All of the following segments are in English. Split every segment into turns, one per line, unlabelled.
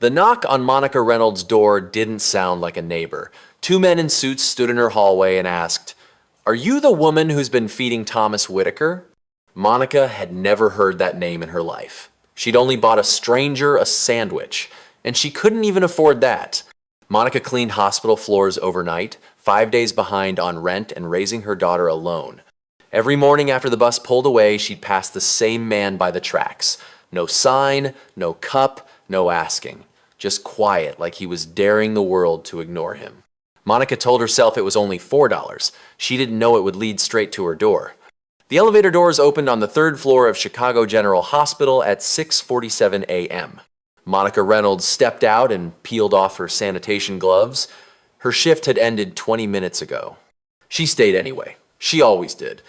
The knock on Monica Reynolds' door didn't sound like a neighbor. Two men in suits stood in her hallway and asked, "Are you the woman who's been feeding Thomas Whitaker?" Monica had never heard that name in her life. She'd only bought a stranger a sandwich, and she couldn't even afford that. Monica cleaned hospital floors overnight, 5 days behind on rent and raising her daughter alone. Every morning after the bus pulled away, she'd pass the same man by the tracks. No sign, no cup, no asking. Just quiet, like he was daring the world to ignore him. Monica told herself it was only $4. She didn't know it would lead straight to her door. The elevator doors opened on the third floor of Chicago General Hospital at 6:47 a.m. Monica Reynolds stepped out and peeled off her sanitation gloves. Her shift had ended 20 minutes ago. She stayed anyway. She always did.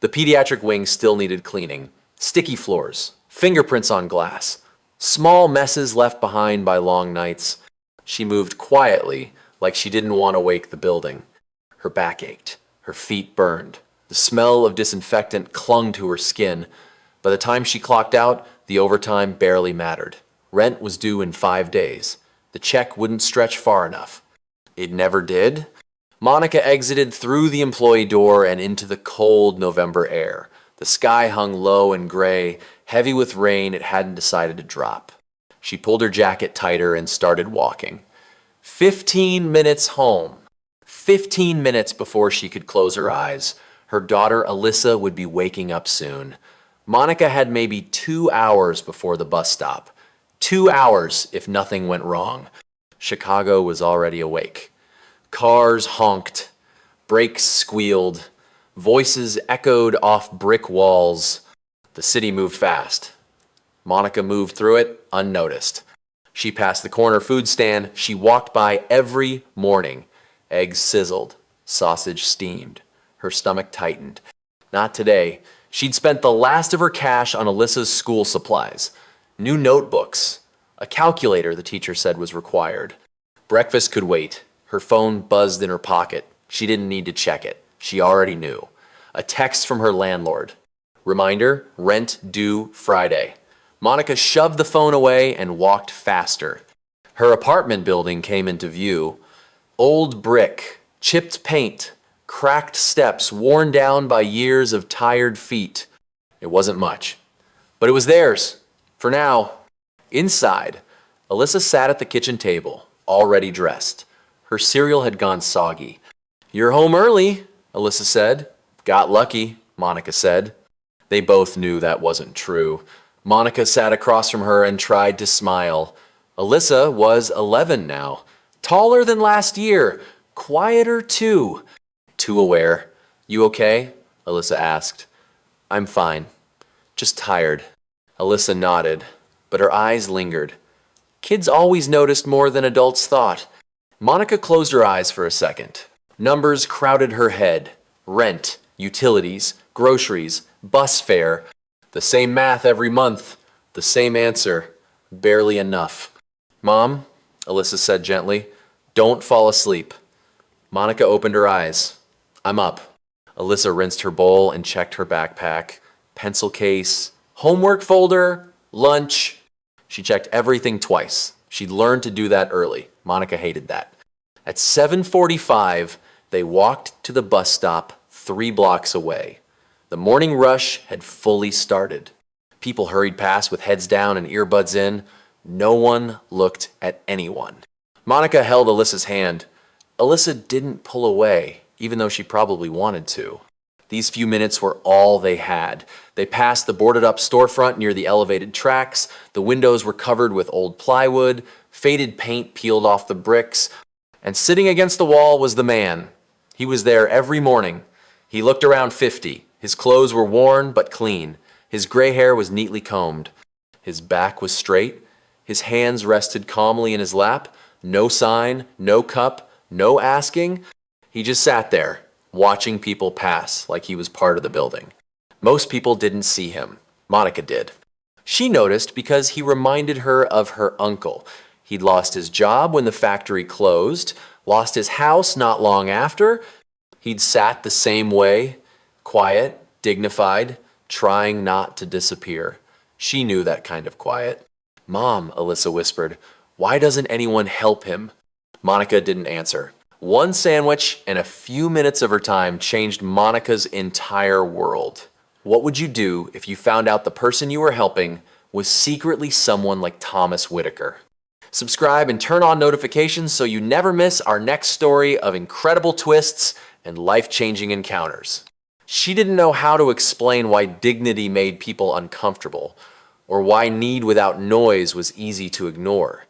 The pediatric wing still needed cleaning. Sticky floors, fingerprints on glass, small messes left behind by long nights. She moved quietly, like she didn't want to wake the building. Her back ached. Her feet burned. The smell of disinfectant clung to her skin. By the time she clocked out, the overtime barely mattered. Rent was due in 5 days. The check wouldn't stretch far enough. It never did. Monica exited through the employee door and into the cold November air. The sky hung low and gray, heavy with rain it hadn't decided to drop. She pulled her jacket tighter and started walking. 15 minutes home. 15 minutes before she could close her eyes. Her daughter Alyssa would be waking up soon. Monica had maybe 2 hours before the bus stop. 2 hours if nothing went wrong. Chicago was already awake. Cars honked. Brakes squealed. Voices echoed off brick walls. The city moved fast. Monica moved through it unnoticed. She passed the corner food stand she walked by every morning. Eggs sizzled. Sausage steamed. Her stomach tightened. Not today. She'd spent the last of her cash on Alyssa's school supplies. New notebooks. A calculator, the teacher said, was required. Breakfast could wait. Her phone buzzed in her pocket. She didn't need to check it. She already knew. A text from her landlord. Reminder, rent due Friday. Monica shoved the phone away and walked faster. Her apartment building came into view. Old brick, chipped paint, cracked steps worn down by years of tired feet. It wasn't much, but it was theirs, for now. Inside, Alyssa sat at the kitchen table, already dressed. Her cereal had gone soggy. "You're home early," Alyssa said. "Got lucky," Monica said. They both knew that wasn't true. Monica sat across from her and tried to smile. Alyssa was 11 now, taller than last year, quieter too. Too aware. "You okay?" Alyssa asked. "I'm fine. Just tired." Alyssa nodded, but her eyes lingered. Kids always noticed more than adults thought. Monica closed her eyes for a second. Numbers crowded her head. Rent, utilities, groceries, bus fare. The same math every month. The same answer. Barely enough. "Mom," Alyssa said gently, "don't fall asleep." Monica opened her eyes. "I'm up." Alyssa rinsed her bowl and checked her backpack. Pencil case, homework folder, lunch. She checked everything twice. She'd learned to do that early. Monica hated that. At 7:45, they walked to the bus stop 3 blocks away. The morning rush had fully started. People hurried past with heads down and earbuds in. No one looked at anyone. Monica held Alyssa's hand. Alyssa didn't pull away, even though she probably wanted to. These few minutes were all they had. They passed the boarded-up storefront near the elevated tracks. The windows were covered with old plywood, faded paint peeled off the bricks, and sitting against the wall was the man. He was there every morning. He looked around 50. His clothes were worn but clean. His gray hair was neatly combed. His back was straight. His hands rested calmly in his lap. No sign, no cup, no asking. He just sat there, watching people pass like he was part of the building. Most people didn't see him. Monica did. She noticed because he reminded her of her uncle. He'd lost his job when the factory closed, lost his house not long after. He'd sat the same way, quiet, dignified, trying not to disappear. She knew that kind of quiet. "Mom," Alyssa whispered, Why doesn't anyone help him? Monica didn't answer. One sandwich and a few minutes of her time changed Monica's entire world. What would you do if you found out the person you were helping was secretly someone like Thomas Whitaker? Subscribe and turn on notifications so you never miss our next story of incredible twists and life-changing encounters. She didn't know how to explain why dignity made people uncomfortable, or why need without noise was easy to ignore.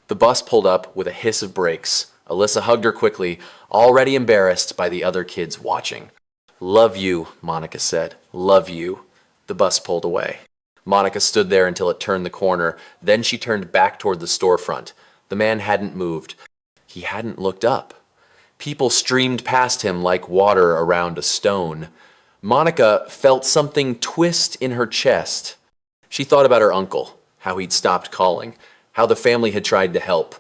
The bus pulled up with a hiss of brakes. Alyssa hugged her quickly, already embarrassed by the other kids watching. "Love you," Monica said. "Love you." The bus pulled away. Monica stood there until it turned the corner. Then she turned back toward the storefront. The man hadn't moved. He hadn't looked up. People streamed past him like water around a stone. Monica felt something twist in her chest. She thought about her uncle, how he'd stopped calling, how the family had tried to help,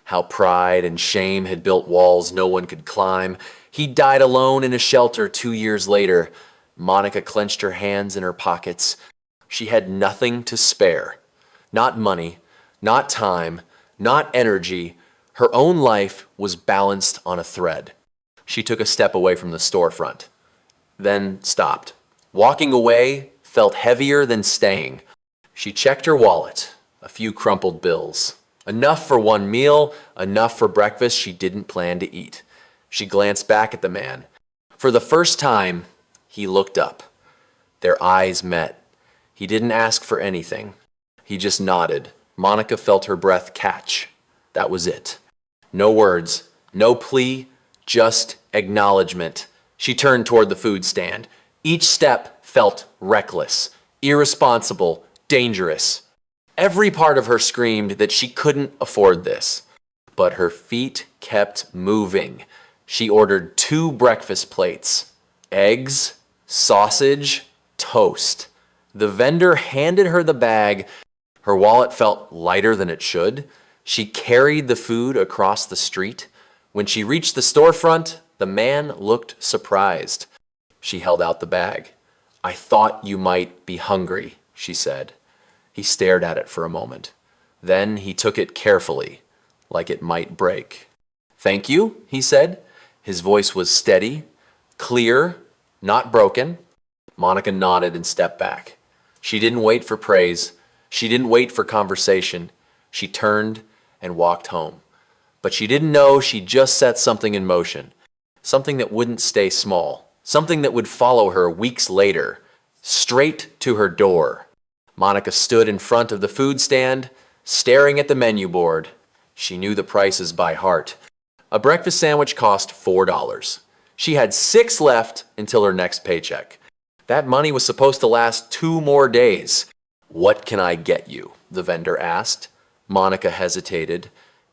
how pride and shame had built walls no one could climb. He died alone in a shelter 2 years later. Monica clenched her hands in her pockets. She had nothing to spare. Not money, not time, not energy. Her own life was balanced on a thread. She took a step away from the storefront, then stopped. Walking away felt heavier than staying. She checked her wallet, a few crumpled bills. Enough for one meal, enough for breakfast she didn't plan to eat. She glanced back at the man. For the first time, he looked up. Their eyes met. He didn't ask for anything. He just nodded. Monica felt her breath catch. That was it. No words, no plea, just acknowledgement. She turned toward the food stand. Each step felt reckless, irresponsible, dangerous. Every part of her screamed that she couldn't afford this. But her feet kept moving. She ordered 2 breakfast plates, eggs, sausage, toast. The vendor handed her the bag. Her wallet felt lighter than it should. She carried the food across the street. When she reached the storefront, the man looked surprised. She held out the bag. "I thought you might be hungry," she said. He stared at it for a moment. Then he took it carefully, like it might break. "Thank you," he said. His voice was steady, clear, not broken. Monica nodded and stepped back. She didn't wait for praise. She didn't wait for conversation. She turned and walked home. But she didn't know she just set something in motion. Something that wouldn't stay small. Something that would follow her weeks later, straight to her door. Monica stood in front of the food stand, staring at the menu board. She knew the prices by heart. A breakfast sandwich cost $4. She had 6 left until her next paycheck. That money was supposed to last 2 more days. "What can I get you?" the vendor asked. Monica hesitated.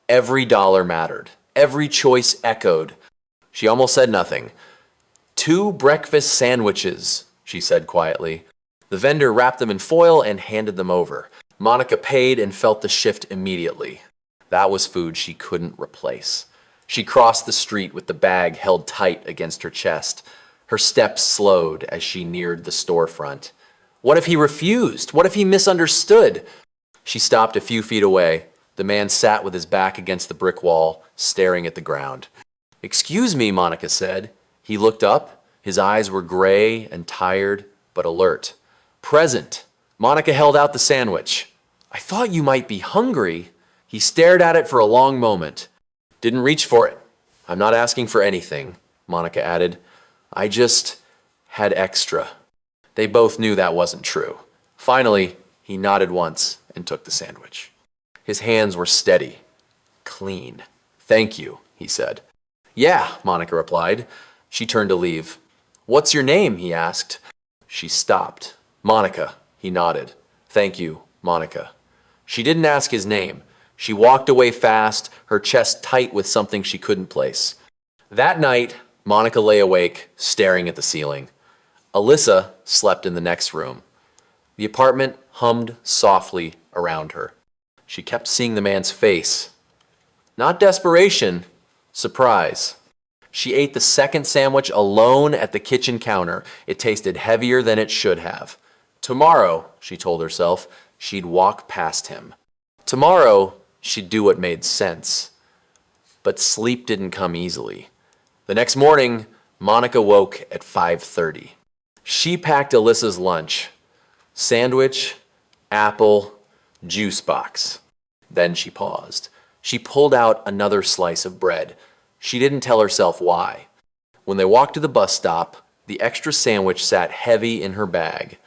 Every dollar mattered. Every choice echoed. She almost said nothing. "2 breakfast sandwiches," she said quietly. The vendor wrapped them in foil and handed them over. Monica paid and felt the shift immediately. That was food she couldn't replace. She crossed the street with the bag held tight against her chest. Her steps slowed as she neared the storefront. What if he refused? What if he misunderstood? She stopped a few feet away. The man sat with his back against the brick wall, staring at the ground. "Excuse me," Monica said. He looked up. His eyes were gray and tired, but alert. Present. Monica held out the sandwich. "I thought you might be hungry." He stared at it for a long moment. "Didn't reach for it. I'm not asking for anything," Monica added. "I just had extra." They both knew that wasn't true. Finally, he nodded once and took the sandwich. His hands were steady, clean. "Thank you," he said. "Yeah," Monica replied. She turned to leave. "What's your name?" he asked. She stopped. "Monica," he nodded. "Thank you, Monica." She didn't ask his name. She walked away fast, her chest tight with something she couldn't place. That night, Monica lay awake, staring at the ceiling. Alyssa slept in the next room. The apartment hummed softly around her. She kept seeing the man's face. Not desperation, surprise. She ate the second sandwich alone at the kitchen counter. It tasted heavier than it should have. Tomorrow, she told herself, she'd walk past him. Tomorrow, she'd do what made sense. But sleep didn't come easily. The next morning, Monica woke at 5:30. She packed Alyssa's lunch: sandwich, apple, juice box. Then she paused. She pulled out another slice of bread. She didn't tell herself why. When they walked to the bus stop, the extra sandwich sat heavy in her bag.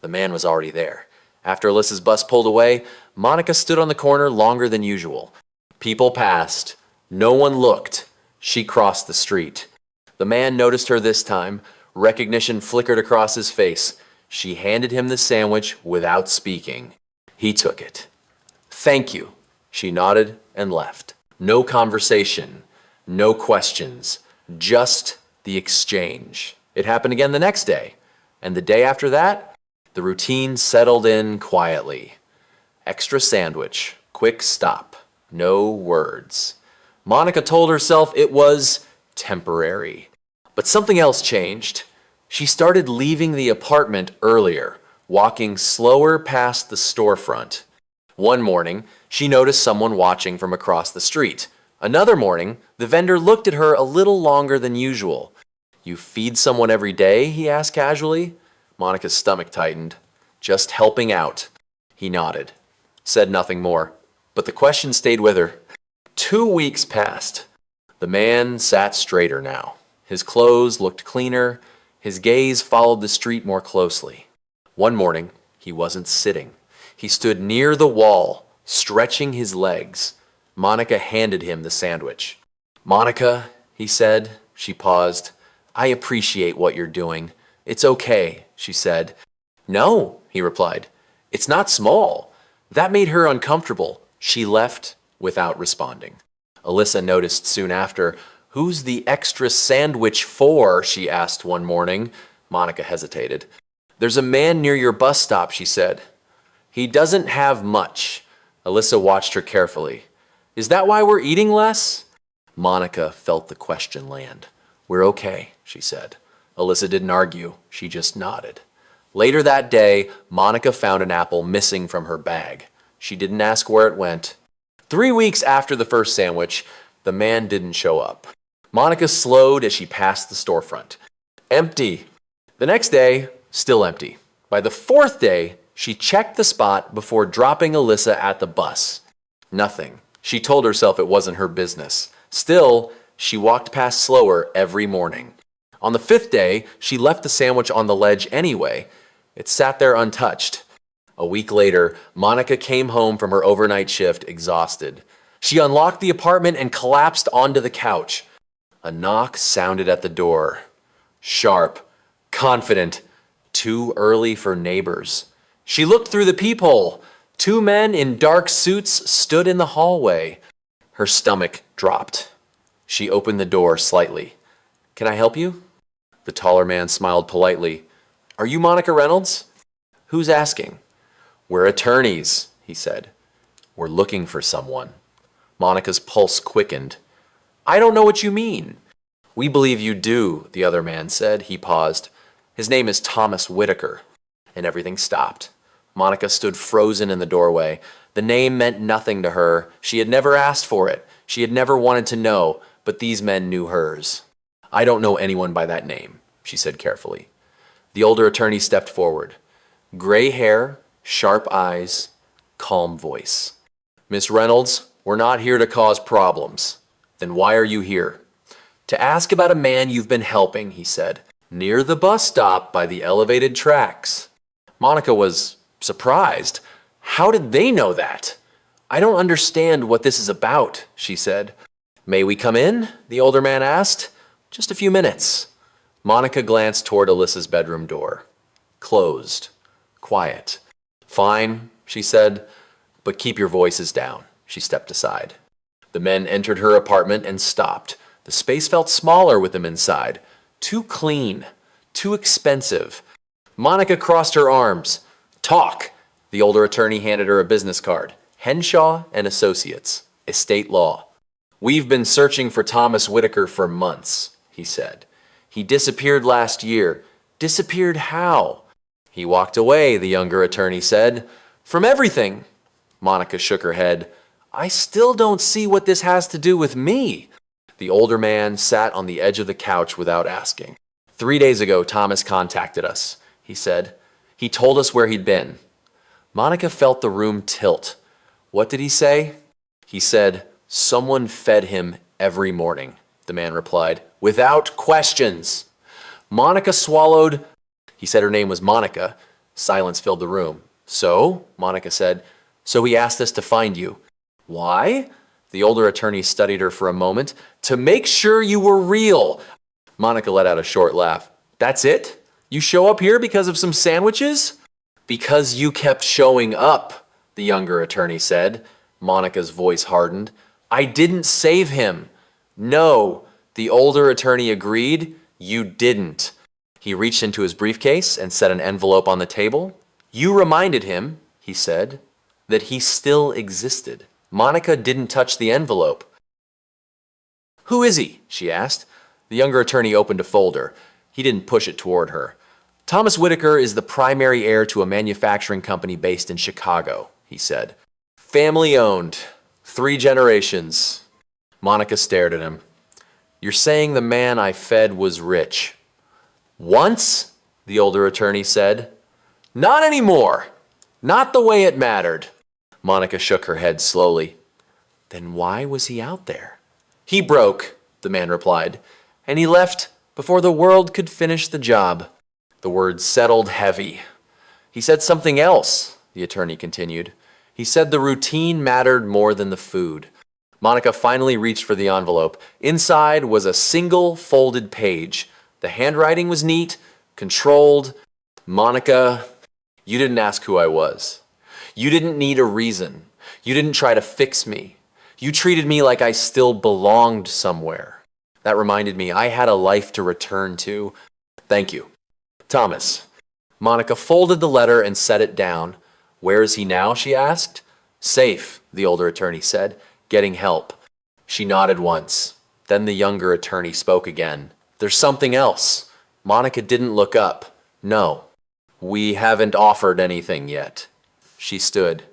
The man was already there. After Alyssa's bus pulled away, Monica stood on the corner longer than usual. People passed. No one looked. She crossed the street. The man noticed her this time. Recognition flickered across his face. She handed him the sandwich without speaking. He took it. "Thank you." She nodded and left. No conversation, no questions, just the exchange. It happened again the next day, and the day after that, the routine settled in quietly. Extra sandwich, quick stop, no words. Monica told herself it was temporary. But something else changed. She started leaving the apartment earlier, walking slower past the storefront. One morning, she noticed someone watching from across the street. Another morning, the vendor looked at her a little longer than usual. "You feed someone every day?" he asked casually. Monica's stomach tightened. "Just helping out." He nodded, said nothing more, but the question stayed with her. 2 weeks passed. The man sat straighter now. His clothes looked cleaner. His gaze followed the street more closely. One morning, he wasn't sitting. He stood near the wall, stretching his legs. Monica handed him the sandwich. "Monica," he said. She paused. "I appreciate what you're doing." "It's okay," she said. "No," he replied. "It's not small." That made her uncomfortable. She left without responding. Alyssa noticed soon after. "Who's the extra sandwich for?" she asked one morning. Monica hesitated. "There's a man near your bus stop," she said. "He doesn't have much." Alyssa watched her carefully. "Is that why we're eating less?" Monica felt the question land. "We're okay," she said. Alyssa didn't argue. She just nodded. Later that day, Monica found an apple missing from her bag. She didn't ask where it went. 3 weeks after the first sandwich, the man didn't show up. Monica slowed as she passed the storefront. Empty. The next day, still empty. By the fourth day, she checked the spot before dropping Alyssa at the bus. Nothing. She told herself it wasn't her business. Still, she walked past slower every morning. On the fifth day, she left the sandwich on the ledge anyway. It sat there untouched. A week later, Monica came home from her overnight shift exhausted. She unlocked the apartment and collapsed onto the couch. A knock sounded at the door. Sharp, confident, too early for neighbors. She looked through the peephole. 2 men in dark suits stood in the hallway. Her stomach dropped. She opened the door slightly. "Can I help you?" The taller man smiled politely. "Are you Monica Reynolds?" "Who's asking?" "We're attorneys," he said. "We're looking for someone." Monica's pulse quickened. "I don't know what you mean." "We believe you do," the other man said. He paused. "His name is Thomas Whitaker." And everything stopped. Monica stood frozen in the doorway. The name meant nothing to her. She had never asked for it. She had never wanted to know, but these men knew hers. "I don't know anyone by that name," she said carefully. The older attorney stepped forward. Gray hair, sharp eyes, calm voice. "Miss Reynolds, we're not here to cause problems." "Then why are you here?" "To ask about a man you've been helping," he said. "Near the bus stop by the elevated tracks." Monica was surprised. How did they know that? "I don't understand what this is about," she said. "May we come in?" the older man asked. "Just a few minutes." Monica glanced toward Alyssa's bedroom door. Closed. Quiet. "Fine," she said, "but keep your voices down." She stepped aside. The men entered her apartment and stopped. The space felt smaller with them inside. Too clean. Too expensive. Monica crossed her arms. "Talk." The older attorney handed her a business card. Henshaw and Associates, Estate Law. "We've been searching for Thomas Whitaker for months," he said. "He disappeared last year." "Disappeared how?" "He walked away," the younger attorney said. "From everything." Monica shook her head. I still don't see what this has to do with me. The older man sat on the edge of the couch without asking. 3 days ago, Thomas contacted us, he said. He told us where he'd been. Monica felt the room tilt. What did he say? He said, someone fed him every morning, the man replied, without questions. Monica swallowed. He said her name was Monica. Silence filled the room. So, Monica said, so he asked us to find you. Why? The older attorney studied her for a moment. To make sure you were real. Monica let out a short laugh. That's it? You show up here because of some sandwiches? Because you kept showing up, the younger attorney said. Monica's voice hardened. I didn't save him. No, the older attorney agreed. You didn't. He reached into his briefcase and set an envelope on the table. You reminded him, he said, that he still existed. Monica didn't touch the envelope. Who is he? She asked. The younger attorney opened a folder. He didn't push it toward her. Thomas Whitaker is the primary heir to a manufacturing company based in Chicago, he said. Family owned. 3 generations. Monica stared at him. You're saying the man I fed was rich. Once, the older attorney said. Not anymore. Not the way it mattered. Monica shook her head slowly. Then why was he out there? He broke, the man replied, and he left before the world could finish the job. The words settled heavy. He said something else, the attorney continued. He said the routine mattered more than the food. Monica finally reached for the envelope. Inside was a single folded page. The handwriting was neat, controlled. Monica, you didn't ask who I was. You didn't need a reason. You didn't try to fix me. You treated me like I still belonged somewhere. That reminded me I had a life to return to. Thank you. Thomas. Monica folded the letter and set it down. Where is he now? She asked. Safe, the older attorney said, getting help. She nodded once. Then the younger attorney spoke again. There's something else. Monica didn't look up. No, we haven't offered anything yet. She stood.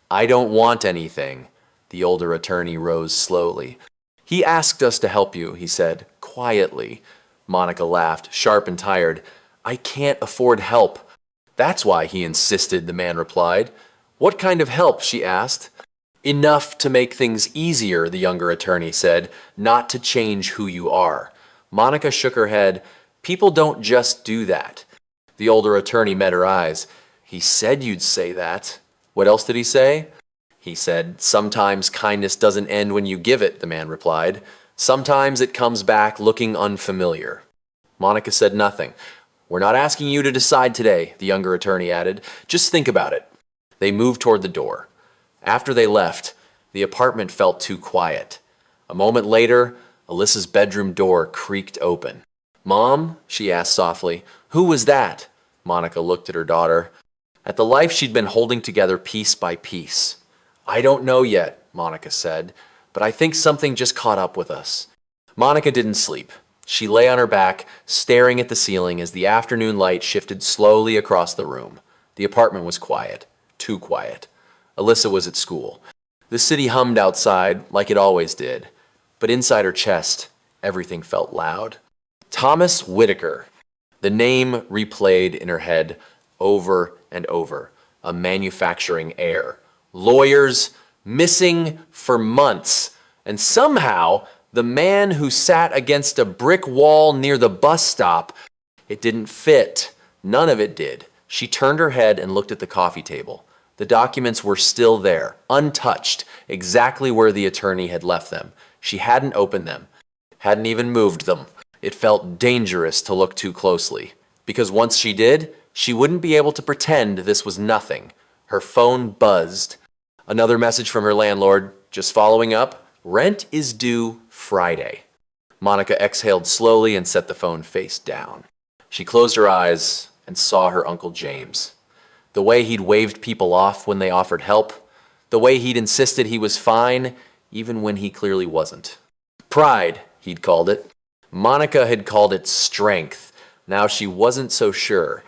I don't want anything. The older attorney rose slowly. He asked us to help you, he said, quietly. Monica laughed, sharp and tired. I can't afford help. That's why he insisted, the man replied. What kind of help? She asked. Enough to make things easier, the younger attorney said, not to change who you are. Monica shook her head. People don't just do that. The older attorney met her eyes. He said you'd say that. What else did he say? He said, sometimes kindness doesn't end when you give it, the man replied. Sometimes it comes back looking unfamiliar. Monica said nothing. We're not asking you to decide today, the younger attorney added. Just think about it. They moved toward the door. After they left, the apartment felt too quiet. A moment later, Alyssa's bedroom door creaked open. Mom, she asked softly, who was that? Monica looked at her daughter, at the life she'd been holding together piece by piece. I don't know yet, Monica said, but I think something just caught up with us. Monica didn't sleep. She lay on her back, staring at the ceiling as the afternoon light shifted slowly across the room. The apartment was quiet, too quiet. Alyssa was at school. The city hummed outside like it always did, but inside her chest, everything felt loud. Thomas Whitaker. The name replayed in her head over and over. A manufacturing heir. Lawyers, missing for months. And somehow, the man who sat against a brick wall near the bus stop, it didn't fit. None of it did. She turned her head and looked at the coffee table. The documents were still there, untouched, exactly where the attorney had left them. She hadn't opened them, hadn't even moved them. It felt dangerous to look too closely, because once she did, she wouldn't be able to pretend this was nothing. Her phone buzzed. Another message from her landlord, just following up. Rent is due Friday. Monica exhaled slowly and set the phone face down. She closed her eyes and saw her Uncle James. The way he'd waved people off when they offered help. The way he'd insisted he was fine, even when he clearly wasn't. Pride, he'd called it. Monica had called it strength. Now she wasn't so sure.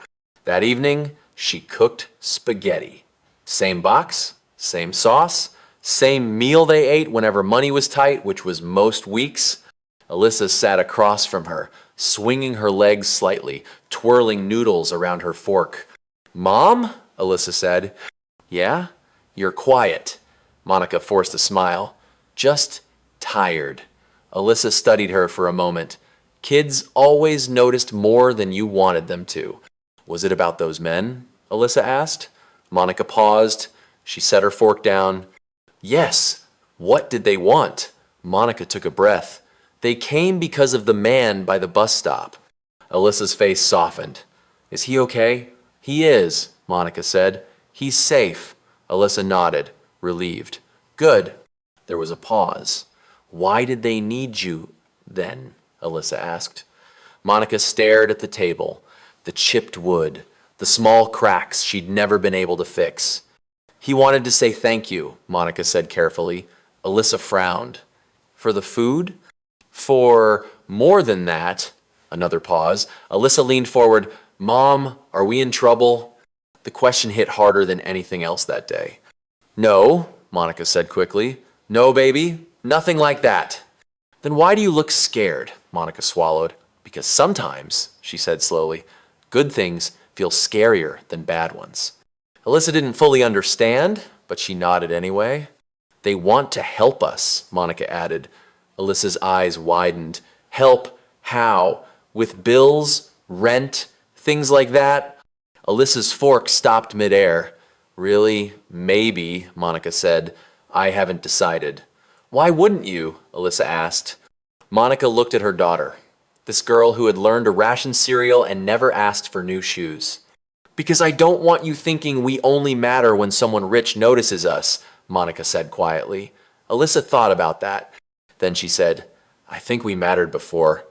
That evening, she cooked spaghetti. Same box, same sauce, Same meal they ate whenever money was tight, which was most weeks. Alyssa sat across from her, swinging her legs slightly, twirling noodles around her fork. Mom? Alyssa said. Yeah? You're quiet. Monica forced a smile. Just tired. Alyssa studied her for a moment. Kids always noticed more than you wanted them to. Was it about those men? Alyssa asked. Monica paused. She set her fork down. Yes. What did they want? Monica took a breath. They came because of the man by the bus stop. Alyssa's face softened. Is he okay? He is, Monica said. He's safe. Alyssa nodded, relieved. Good. There was a pause. Why did they need you then? Alyssa asked. Monica stared at the table, the chipped wood, the small cracks she'd never been able to fix. He wanted to say thank you, Monica said carefully. Alyssa frowned. For the food? For more than that. Another pause. Alyssa leaned forward. Mom, are we in trouble? The question hit harder than anything else that day. No, Monica said quickly. No, baby, nothing like that. Then why do you look scared? Monica swallowed. Because sometimes, she said slowly, good things feel scarier than bad ones. Alyssa didn't fully understand, but she nodded anyway. They want to help us, Monica added. Alyssa's eyes widened. Help? How? With bills? Rent? Things like that? Alyssa's fork stopped midair. Really? Maybe, Monica said. I haven't decided. Why wouldn't you? Alyssa asked. Monica looked at her daughter, this girl who had learned to ration cereal and never asked for new shoes. Because I don't want you thinking we only matter when someone rich notices us, Monica said quietly. Alyssa thought about that. Then she said, I think we mattered before.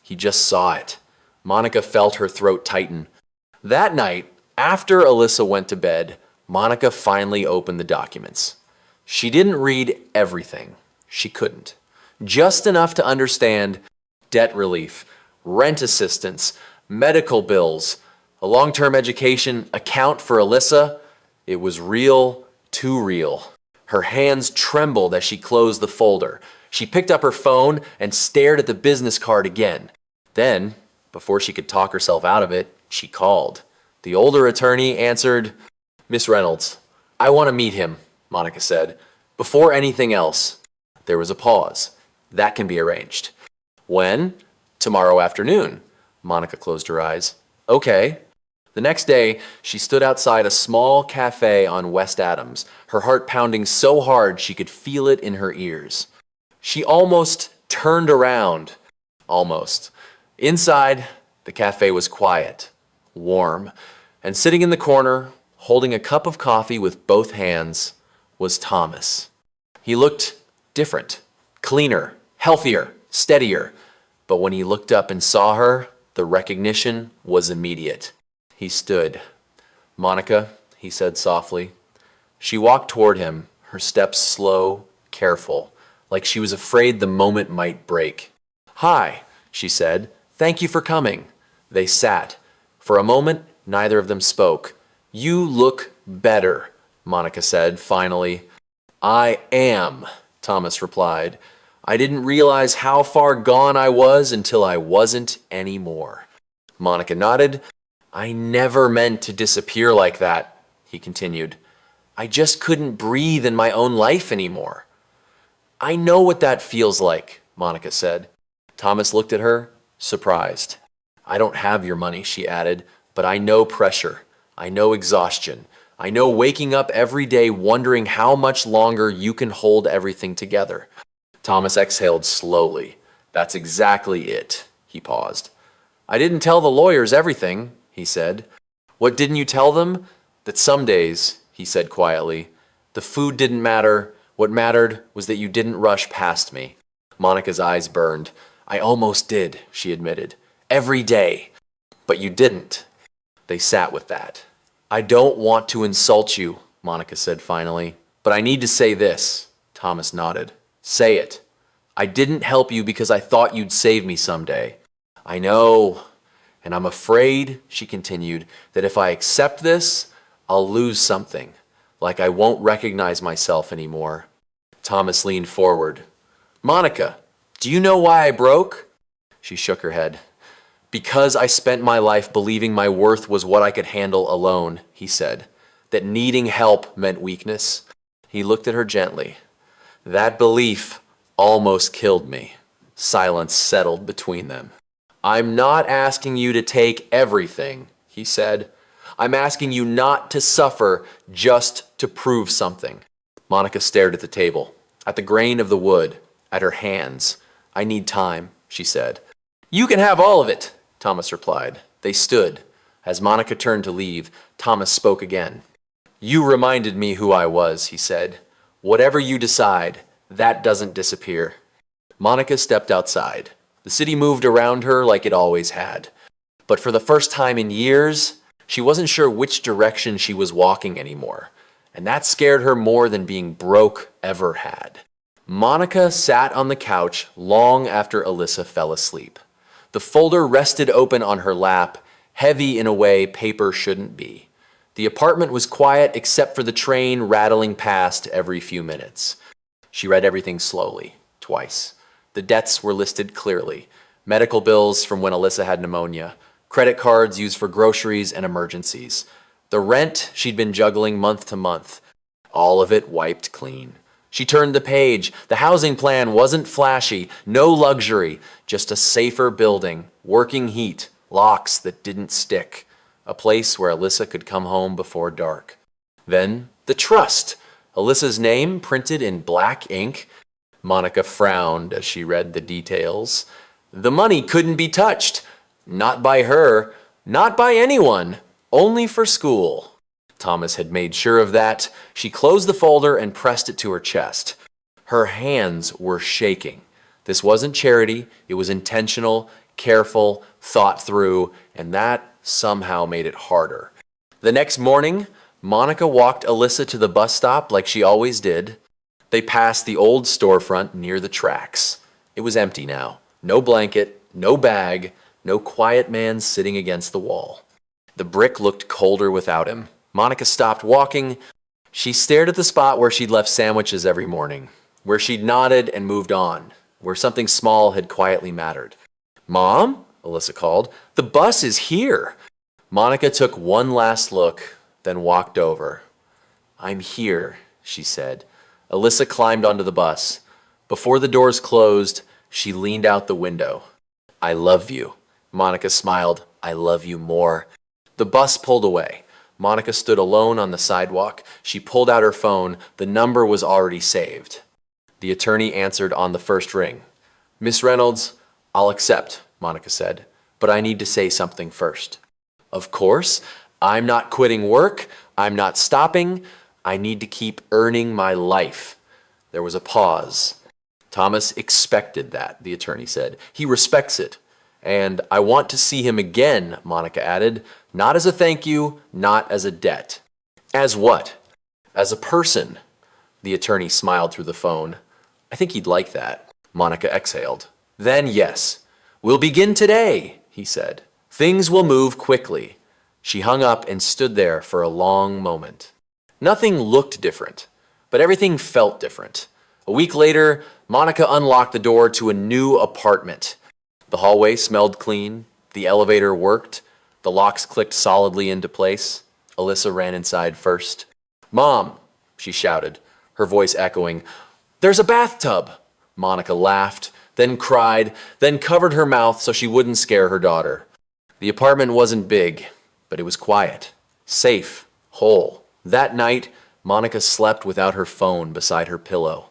He just saw it. Monica felt her throat tighten. That night, after Alyssa went to bed, Monica finally opened the documents. She didn't read everything. She couldn't. Just enough to understand debt relief, rent assistance, medical bills, a long-term education account for Alyssa. It was real, too real. Her hands trembled as she closed the folder. She picked up her phone and stared at the business card again. Then, before she could talk herself out of it, she called. The older attorney answered, Miss Reynolds, I want to meet him, Monica said. Before anything else. There was a pause. That can be arranged. When? Tomorrow afternoon. Monica closed her eyes. Okay. The next day, she stood outside a small cafe on West Adams, her heart pounding so hard she could feel it in her ears. She almost turned around. Almost. Inside, the cafe was quiet, warm, and sitting in the corner, holding a cup of coffee with both hands, was Thomas. He looked different, cleaner, healthier, steadier. But when he looked up and saw her, the recognition was immediate. He stood. Monica, he said softly. She walked toward him, her steps slow, careful, like she was afraid the moment might break. Hi, she said. Thank you for coming. They sat. For a moment, neither of them spoke. You look better, Monica said, finally. I am, Thomas replied. I didn't realize how far gone I was until I wasn't anymore. Monica nodded. I never meant to disappear like that, he continued. I just couldn't breathe in my own life anymore. I know what that feels like, Monica said. Thomas looked at her, surprised. I don't have your money, she added, but I know pressure. I know exhaustion. I know waking up every day wondering how much longer you can hold everything together. Thomas exhaled slowly. That's exactly it. He paused. I didn't tell the lawyers everything, he said. What didn't you tell them? That some days, he said quietly, the food didn't matter. What mattered was that you didn't rush past me. Monica's eyes burned. I almost did, she admitted. Every day. But you didn't. They sat with that. I don't want to insult you, Monica said finally, but I need to say this. Thomas nodded. Say it. I didn't help you because I thought you'd save me someday. I know, and I'm afraid, she continued, that if I accept this, I'll lose something, like I won't recognize myself anymore. Thomas leaned forward. Monica, do you know why I broke? She shook her head. Because I spent my life believing my worth was what I could handle alone, he said. That needing help meant weakness. He looked at her gently. That belief almost killed me. Silence settled between them. I'm not asking you to take everything, he said. I'm asking you not to suffer just to prove something. Monica stared at the table, at the grain of the wood, at her hands. I need time, she said. You can have all of it, Thomas replied. They stood. As Monica turned to leave, Thomas spoke again. You reminded me who I was, he said. Whatever you decide, that doesn't disappear. Monica stepped outside. The city moved around her like it always had. But for the first time in years, she wasn't sure which direction she was walking anymore. And that scared her more than being broke ever had. Monica sat on the couch long after Alyssa fell asleep. The folder rested open on her lap, heavy in a way paper shouldn't be. The apartment was quiet except for the train rattling past every few minutes. She read everything slowly, twice. The debts were listed clearly. Medical bills from when Alyssa had pneumonia, credit cards used for groceries and emergencies. The rent she'd been juggling month to month. All of it wiped clean. She turned the page. The housing plan wasn't flashy, no luxury, just a safer building, working heat, locks that didn't stick, a place where Alyssa could come home before dark. Then the trust, Alyssa's name printed in black ink. Monica frowned as she read the details. The money couldn't be touched. Not by her, not by anyone, only for school. Thomas had made sure of that. She closed the folder and pressed it to her chest. Her hands were shaking. This wasn't charity. It was intentional, careful, thought through, and that somehow made it harder. The next morning, Monica walked Alyssa to the bus stop like she always did. They passed the old storefront near the tracks. It was empty now. No blanket, no bag, no quiet man sitting against the wall. The brick looked colder without him. Monica stopped walking. She stared at the spot where she'd left sandwiches every morning, where she'd nodded and moved on, where something small had quietly mattered. Mom? Alyssa called. The bus is here. Monica took one last look, then walked over. I'm here, she said. Alyssa climbed onto the bus. Before the doors closed, she leaned out the window. I love you. Monica smiled. I love you more. The bus pulled away. Monica stood alone on the sidewalk. She pulled out her phone. The number was already saved. The attorney answered on the first ring. Miss Reynolds, I'll accept, Monica said, but I need to say something first. Of course, I'm not quitting work. I'm not stopping. I need to keep earning my life. There was a pause. Thomas expected that, the attorney said. He respects it. And I want to see him again, Monica added, not as a thank you, not as a debt. As what? As a person. The attorney smiled through the phone. I think he'd like that. Monica exhaled. Then yes. We'll begin today, he said. Things will move quickly. She hung up and stood there for a long moment. Nothing looked different, but everything felt different. A week later, Monica unlocked the door to a new apartment. The hallway smelled clean. The elevator worked. The locks clicked solidly into place. Alyssa ran inside first. Mom, she shouted, her voice echoing. There's a bathtub. Monica laughed, then cried, then covered her mouth so she wouldn't scare her daughter. The apartment wasn't big, but it was quiet, safe, whole. That night, Monica slept without her phone beside her pillow.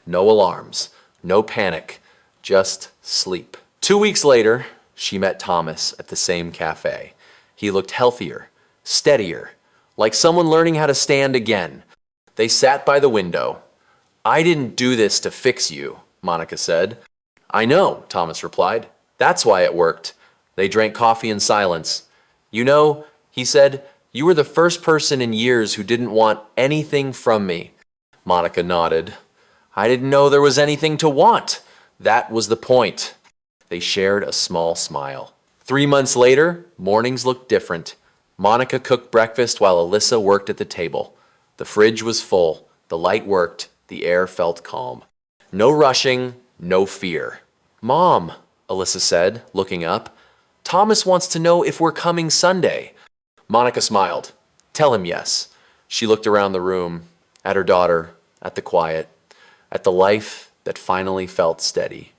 No alarms, no panic, just sleep. 2 weeks later, she met Thomas at the same cafe. He looked healthier, steadier, like someone learning how to stand again. They sat by the window. I didn't do this to fix you, Monica said. I know, Thomas replied. That's why it worked. They drank coffee in silence. You know, he said, you were the first person in years who didn't want anything from me. Monica nodded. I didn't know there was anything to want. That was the point. They shared a small smile. 3 months later, mornings looked different. Monica cooked breakfast while Alyssa worked at the table. The fridge was full. The light worked. The air felt calm. No rushing, no fear. "Mom," Alyssa said, looking up, "Thomas wants to know if we're coming Sunday." Monica smiled. "Tell him yes." She looked around the room, at her daughter, at the quiet, at the life that finally felt steady.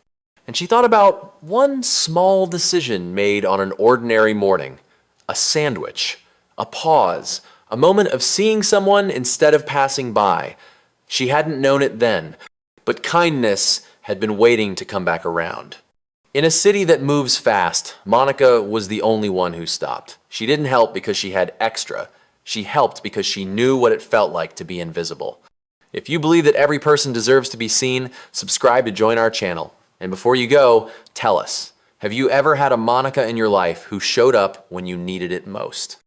And she thought about one small decision made on an ordinary morning. A sandwich, a pause, a moment of seeing someone instead of passing by. She hadn't known it then, but kindness had been waiting to come back around. In a city that moves fast, Monica was the only one who stopped. She didn't help because she had extra. She helped because she knew what it felt like to be invisible. If you believe that every person deserves to be seen, subscribe to join our channel. And before you go, tell us, have you ever had a Monica in your life who showed up when you needed it most?